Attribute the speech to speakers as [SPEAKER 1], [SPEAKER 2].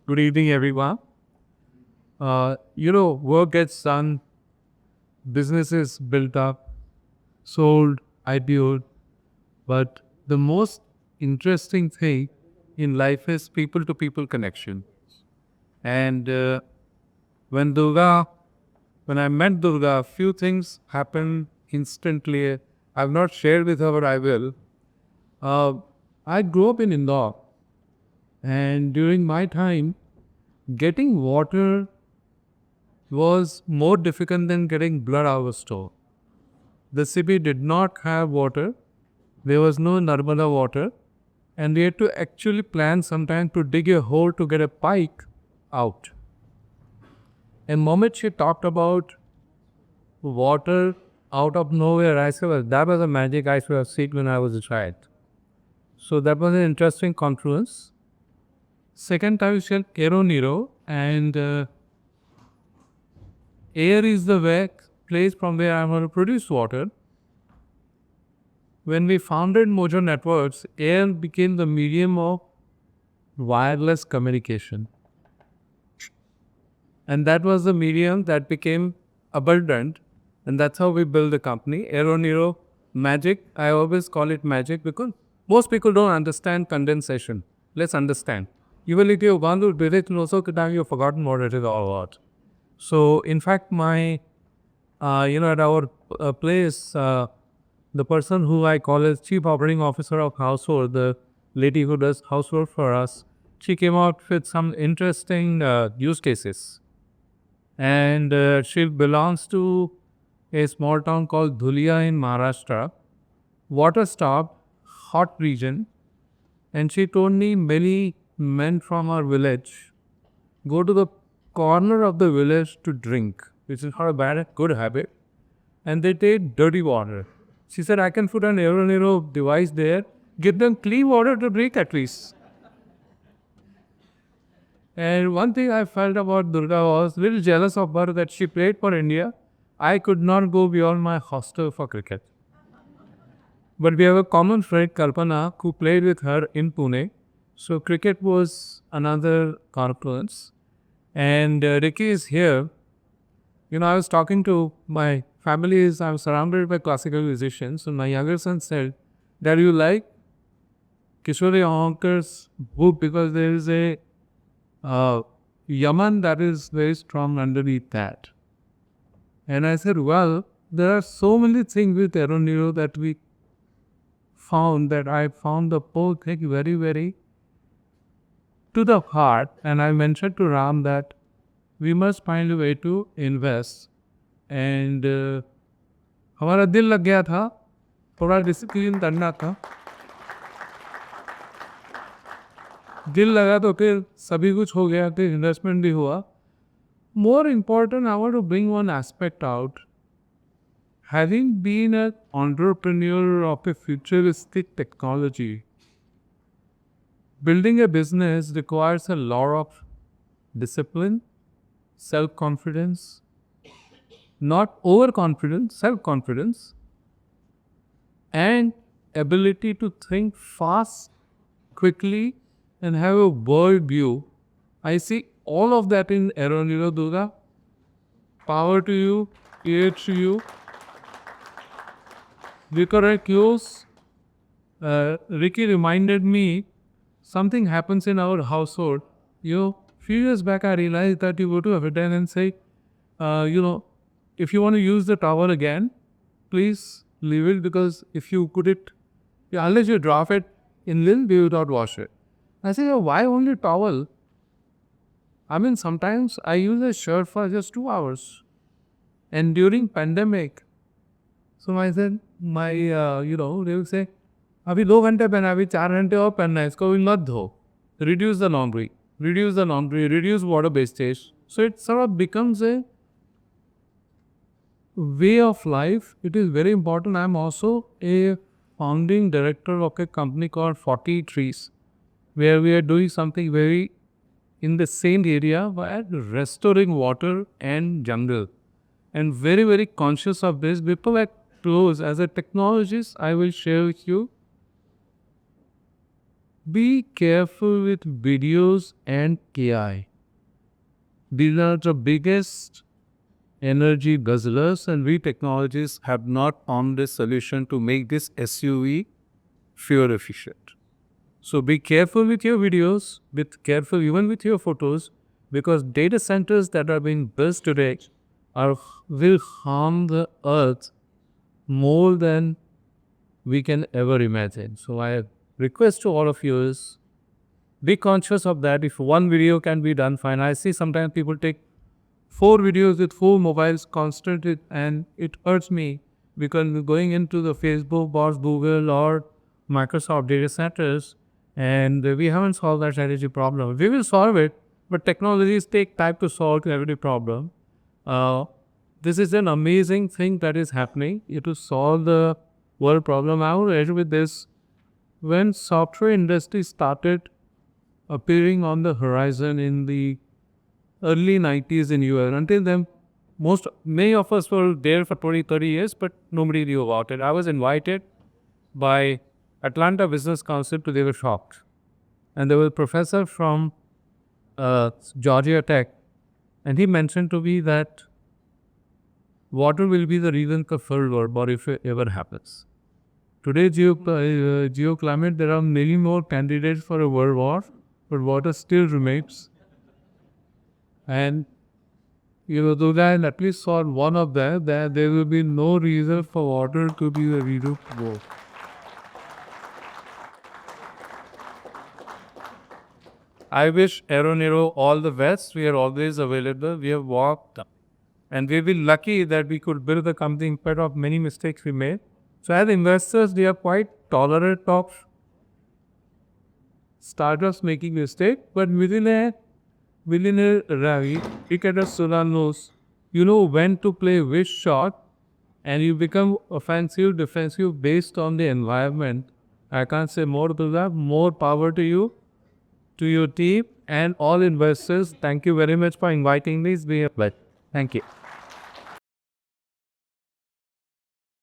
[SPEAKER 1] Good evening, everyone. Work gets done, businesses built up, sold, IPO'd, but the most interesting thing in life is people to people connection. And when Durga, when I met Durga, a few things happened instantly. I've not shared with her, but I will. Uh, I grew up in Indore, and during my time, getting water was more difficult than getting blood out of a store. The city did not have water. There was no Narmada water. And we had to actually plan sometime to dig a hole to get a pipe out. And moment she talked about water out of nowhere, I said, well, that was a magic I should have seen when I was a child. So that was an interesting confluence. Second time she said Aero Nero, and air is the place from where I'm going to produce water. When we founded Mojo Networks, air became the medium of wireless communication. And that was the medium that became abundant. And that's how we built the company. Aero Nero Magic. I always call it magic because most people don't understand condensation. Let's understand. Even if you've gone to visit, also now you've forgotten what it is all about. So, in fact, at our place, the person who I call as Chief Operating Officer of Household, the lady who does household for us, she came out with some interesting use cases. And she belongs to a small town called Dhulia in Maharashtra. Water stopped, hot region, and she told me many men from our village go to the corner of the village to drink, which is not a bad, good habit, and they take dirty water. She said, I can put an Aero device there, give them clean water to drink at least. And one thing I felt about Durga was a little jealous of her that she played for India. I could not go beyond my hostel for cricket. But we have a common friend, Kalpana, who played with her in Pune. So cricket was another confluence. And Ricky is here. I was talking to my family. I'm surrounded by classical musicians. And my younger son said, Dad, you like Kishore Awankar's book because there is a Yaman that is very strong underneath that. And I said, well, there are so many things with Aero Nero that we found that I found the whole thing very, very to the heart. And I mentioned to Ram that we must find a way to invest. And हमारा दिल लग गया था, थोड़ा discipline करना था. दिल लगा तो फिर सभी कुछ हो गया, फिर इन्वेस्टमेंट भी हुआ. More important, I want to bring one aspect out. Having been an entrepreneur of a futuristic technology, building a business requires a lot of discipline, self-confidence, not overconfidence, self-confidence, and ability to think fast, quickly, and have a world view. I see all of that in Aero Nero Durga. Power to you, ear to you. Recurrent cues. Ricky reminded me something happens in our household. Few years back I realized that you go to a veteran and say, if you want to use the towel again, please leave it because if you put it, unless you drop it in little, we will not wash it. I said, why only towel? I mean, sometimes I use a shirt for just 2 hours. And during pandemic, so I said, they will say, अभी 2 घंटे पहना, अभी 4 घंटे और पहनना है, इसको भी मत धो. Reduce the laundry, reduce water wastage. So it sort of becomes a way of life. It is very important. I'm also a founding director of a company called 40 Trees, where we are doing something very in the same area where restoring water and jungle. And very, very conscious of this. Before I close, as a technologist, I will share with you Be careful with videos and AI. These are the biggest energy guzzlers, and we technologists have not found a solution to make this SUV fuel efficient. So be careful with your videos, be careful even with your photos, because data centers that are being built today will harm the earth more than we can ever imagine. So I request to all of you is be conscious of that. If one video can be done, fine. I see sometimes people take 4 videos with 4 mobiles constantly, and it hurts me because going into the Facebook or Google or Microsoft data centers, and we haven't solved that strategy problem. We will solve it, but technologies take time to solve every problem. This is an amazing thing that is happening. It will solve the world problem. I will end with this. When software industry started appearing on the horizon in the early 90s in US, until then, many of us were there for 20, 30 years, but nobody knew about it. I was invited by Atlanta Business Council to, they were shocked. And there was a professor from Georgia Tech, and he mentioned to me that water will be the reason for world war, or if it ever happens. Today, geoclimate, there are many more candidates for a world war, but water still remains. And to that, at least solve one of them, that there will be no reason for water to be the reason for war. I wish Aeronero all the best. We are always available. We have walked, and we were lucky that we could build the company in spite of many mistakes we made. So as investors, we are quite tolerant of startups making mistakes, but within a rally, cricketer Sula knows, you know when to play which shot, and you become offensive, defensive based on the environment. I can't say more to that. More power to you, to your team, and all investors. Thank you very much for inviting me. It's been a pleasure. Thank you.